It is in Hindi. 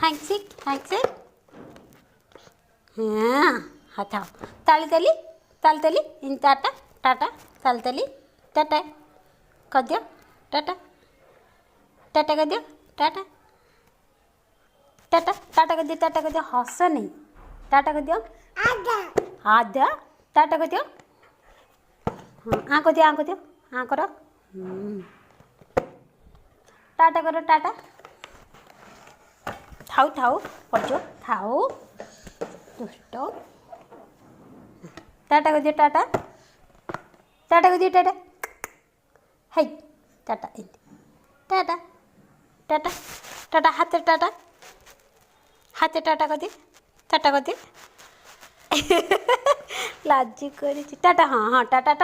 Handshake handshake. हाँ हाथ ताली ताली ताली ताली इन टाटा टाटा ताली ताली टाटा कर दियो टाटा टाटा कर दियो टाटा टाटा टाटा कर दियो हस नहीं टाटा कर दियो आधा टाटा कर दियो। हाँ आँख दियो आँ करो टाटा करो टाटा थाऊ थाऊ पड़ो थाऊ दुष्ट टाटा कर दियो टाटा टाटा कर दियो टाटा है टाटा टाटा टाटा टाटा हाथ टाटा कर दिए टाटा कर दिए लाजी कर टाटा हाँ हाँ टाटा।